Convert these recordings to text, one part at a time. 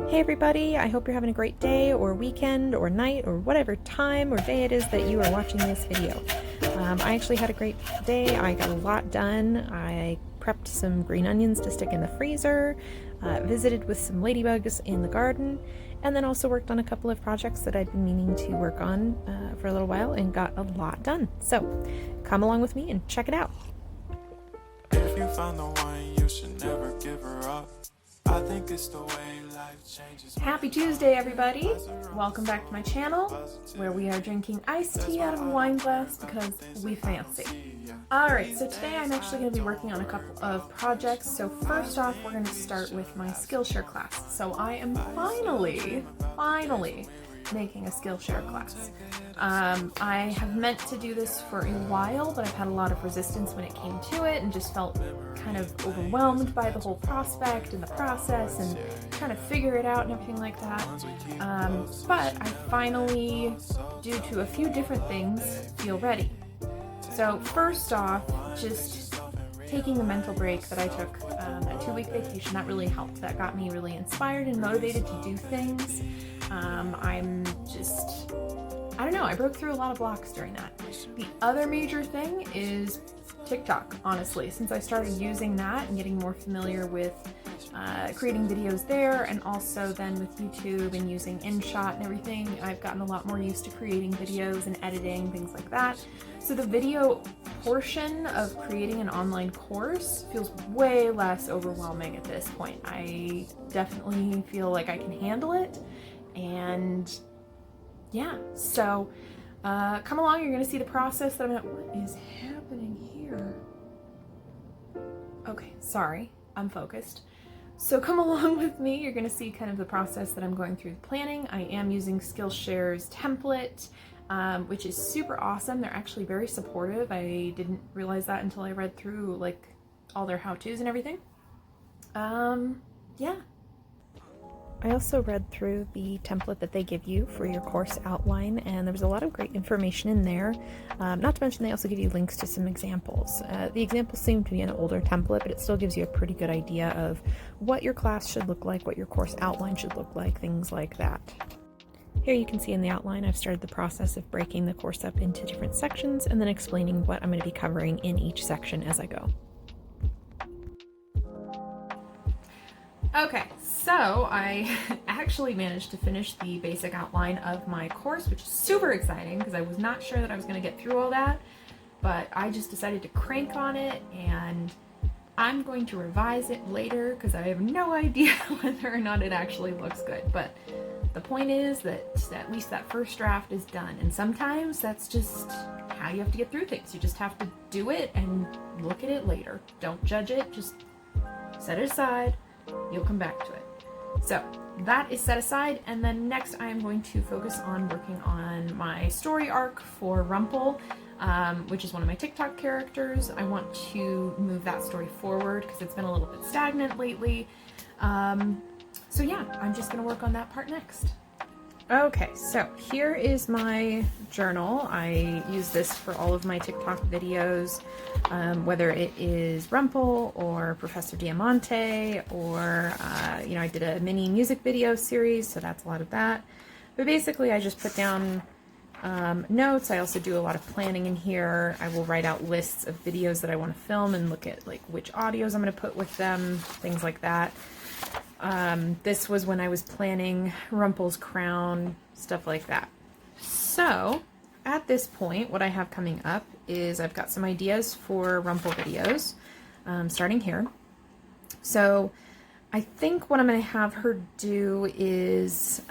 Hey everybody, I hope you're having a great day or weekend or night or whatever time or day it is that you are watching this video. I actually had a great day. I got a lot done. I prepped some green onions to stick in the freezer, visited with some ladybugs in the garden, and then also worked on a couple of projects that I'd been meaning to work on for a little while and got a lot done. So come along with me and check it out. If you found the one, you should never give her up. I think it's the way life changes. Happy Tuesday, everybody! Welcome back to my channel, where we are drinking iced tea out of a wine glass because we fancy. Alright, so today I'm actually going to be working on a couple of projects. So first off, we're going to start with my SkillShare class. So I am finally making a SkillShare class. I have meant to do this for a while, but I've had a lot of resistance when it came to it and just felt kind of overwhelmed by the whole prospect and the process and trying to figure it out and everything like that. But I finally, due to a few different things, feel ready. So first off, just taking the mental break that I took, a 2-week vacation, that really helped. That got me really inspired and motivated to do things. I don't know, I broke through a lot of blocks during that. The other major thing is TikTok, honestly. Since I started using that and getting more familiar with creating videos there, and also then with YouTube and using InShot and everything, I've gotten a lot more used to creating videos and editing, things like that. So the video portion of creating an online course feels way less overwhelming at this point. I definitely feel like I can handle it, and yeah, so come along, you're gonna see the process that what is happening here? Okay, sorry, I'm focused. So come along with me, you're gonna see kind of the process that I'm going through planning. I am using SkillShare's template, which is super awesome. They're actually very supportive. I didn't realize that until I read through like all their how-tos and everything. Yeah. I also read through the template that they give you for your course outline, and there was a lot of great information in there. Not to mention they also give you links to some examples. The examples seem to be an older template, but it still gives you a pretty good idea of what your class should look like, what your course outline should look like, things like that. Here you can see in the outline I've started the process of breaking the course up into different sections and then explaining what I'm going to be covering in each section as I go. Okay, so I actually managed to finish the basic outline of my course, which is super exciting because I was not sure that I was going to get through all that, but I just decided to crank on it, and I'm going to revise it later because I have no idea whether or not it actually looks good. But the point is that at least that first draft is done, and sometimes that's just how you have to get through things. You just have to do it and look at it later. Don't judge it, just set it aside. You'll come back to it. So that is set aside, and then next I am going to focus on working on my story arc for Rumple, which is one of my TikTok characters. I want to move that story forward because it's been a little bit stagnant lately. So yeah, I'm just gonna work on that part next. Okay, so here is my journal. I use this for all of my TikTok videos, whether it is Rumple or Professor Diamante, or, I did a mini music video series, so that's a lot of that. But basically, I just put down notes. I also do a lot of planning in here. I will write out lists of videos that I want to film and look at like which audios I'm going to put with them, things like that. This was when I was planning Rumple's crown, stuff like that. So at this point, what I have coming up is I've got some ideas for Rumple videos, starting here. So I think what I'm going to have her do is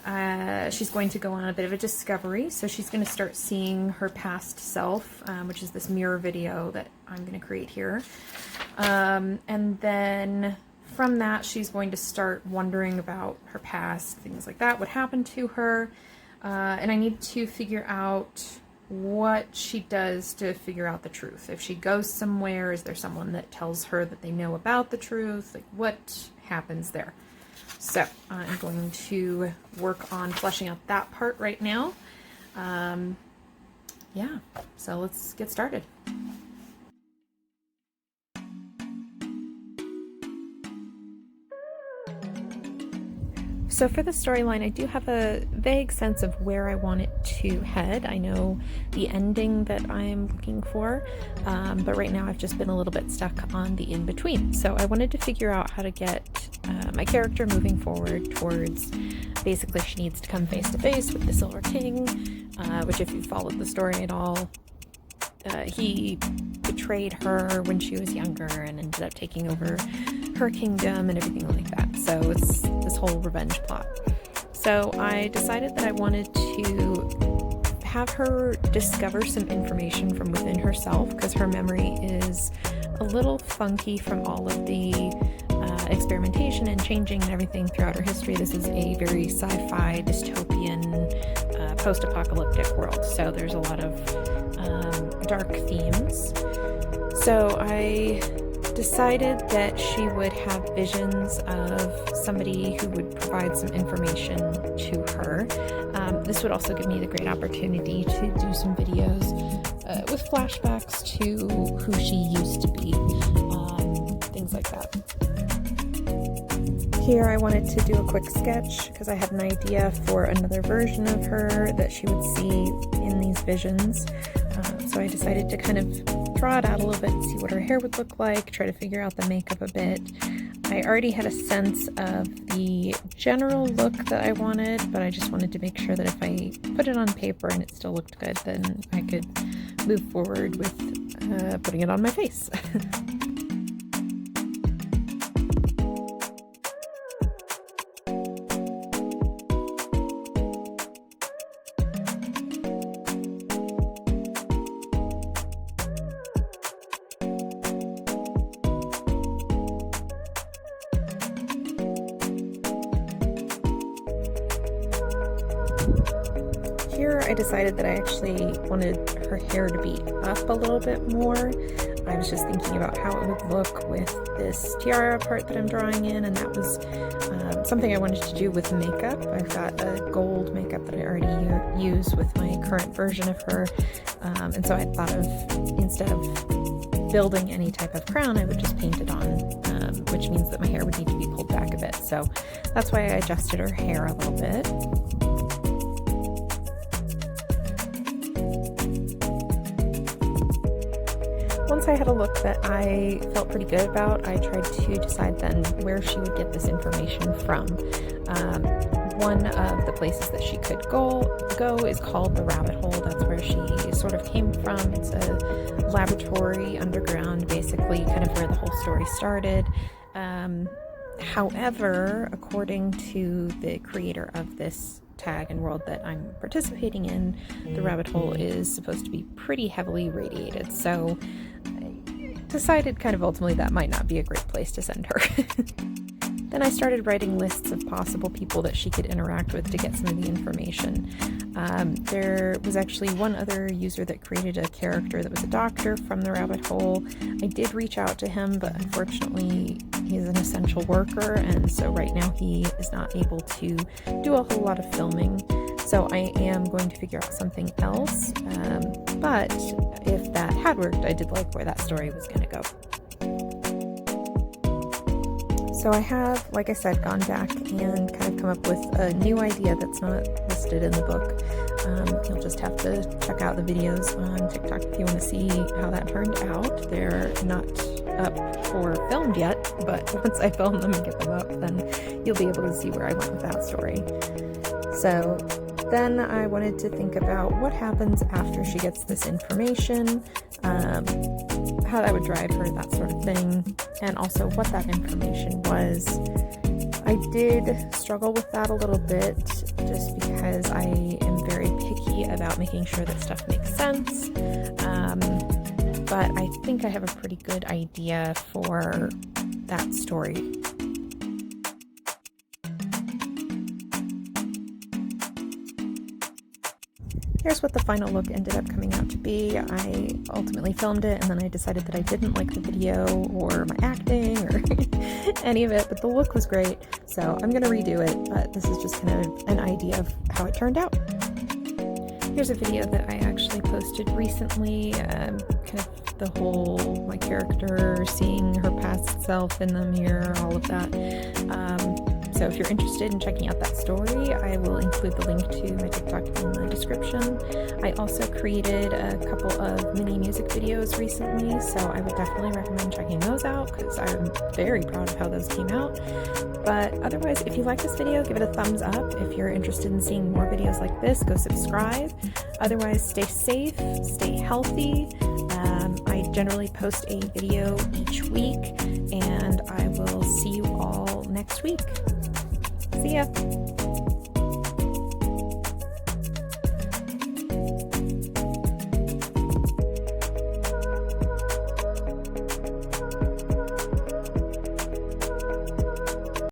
she's going to go on a bit of a discovery. So she's going to start seeing her past self, which is this mirror video that I'm going to create here. And then from that, she's going to start wondering about her past, things like that, what happened to her, and I need to figure out what she does to figure out the truth. If she goes somewhere, is there someone that tells her that they know about the truth? Like, what happens there? So I'm going to work on fleshing out that part right now. Yeah, so let's get started. So for the storyline, I do have a vague sense of where I want it to head. I know the ending that I'm looking for, but right now I've just been a little bit stuck on the in-between. So I wanted to figure out how to get my character moving forward towards, basically she needs to come face to face with the Silver King, which if you followed the story at all, he betrayed her when she was younger and ended up taking over her kingdom and everything like that. So it's this whole revenge plot. So I decided that I wanted to have her discover some information from within herself, because her memory is a little funky from all of the experimentation and changing and everything throughout her history. This is a very sci-fi, dystopian, post-apocalyptic world. So there's a lot of dark themes. So I decided that she would have visions of somebody who would provide some information to her. This would also give me the great opportunity to do some videos with flashbacks to who she used to be, things like that. Here I wanted to do a quick sketch because I had an idea for another version of her that she would see in these visions. So I decided to kind of draw it out a little bit and see what her hair would look like, try to figure out the makeup a bit. I already had a sense of the general look that I wanted, but I just wanted to make sure that if I put it on paper and it still looked good, then I could move forward with putting it on my face. Here I decided that I actually wanted her hair to be up a little bit more. I was just thinking about how it would look with this tiara part that I'm drawing in, and that was something I wanted to do with makeup. I've got a gold makeup that I already use with my current version of her, and so I thought of, instead of building any type of crown, I would just paint it on, which means that my hair would need to be pulled back a bit. So that's why I adjusted her hair a little bit. Once I had a look that I felt pretty good about, I tried to decide then where she would get this information from. One of the places that she could go is called the Rabbit Hole. That's where she sort of came from. It's a laboratory underground, basically, kind of where the whole story started. However, according to the creator of this tag and world that I'm participating in, the Rabbit Hole is supposed to be pretty heavily radiated. So I decided kind of ultimately that might not be a great place to send her. Then I started writing lists of possible people that she could interact with to get some of the information. There was actually one other user that created a character that was a doctor from the Rabbit Hole. I did reach out to him, but unfortunately he's an essential worker, and so right now he is not able to do a whole lot of filming. So I am going to figure out something else, but if that had worked, I did like where that story was going to go. So I have, like I said, gone back and kind of come up with a new idea that's not listed in the book. You'll just have to check out the videos on TikTok if you want to see how that turned out. They're not up for filmed yet, but once I film them and get them up, then you'll be able to see where I went with that story. So then I wanted to think about what happens after she gets this information, how that would drive her, that sort of thing, and also what that information was. I did struggle with that a little bit just because I am very picky about making sure that stuff makes sense, but I think I have a pretty good idea for that story. Here's what the final look ended up coming out to be. I ultimately filmed it, and then I decided that I didn't like the video or my acting or any of it, but the look was great, so I'm going to redo it, but this is just kind of an idea of how it turned out. Here's a video that I actually posted recently, kind of the whole, my character seeing her past self in the mirror, all of that. So if you're interested in checking out that story, I will include the link to my TikTok in the description. I also created a couple of mini music videos recently, so I would definitely recommend checking those out because I'm very proud of how those came out. But otherwise, if you like this video, give it a thumbs up. If you're interested in seeing more videos like this, go subscribe. Otherwise, stay safe, stay healthy. I generally post a video each week, and I will see you all next week. See ya!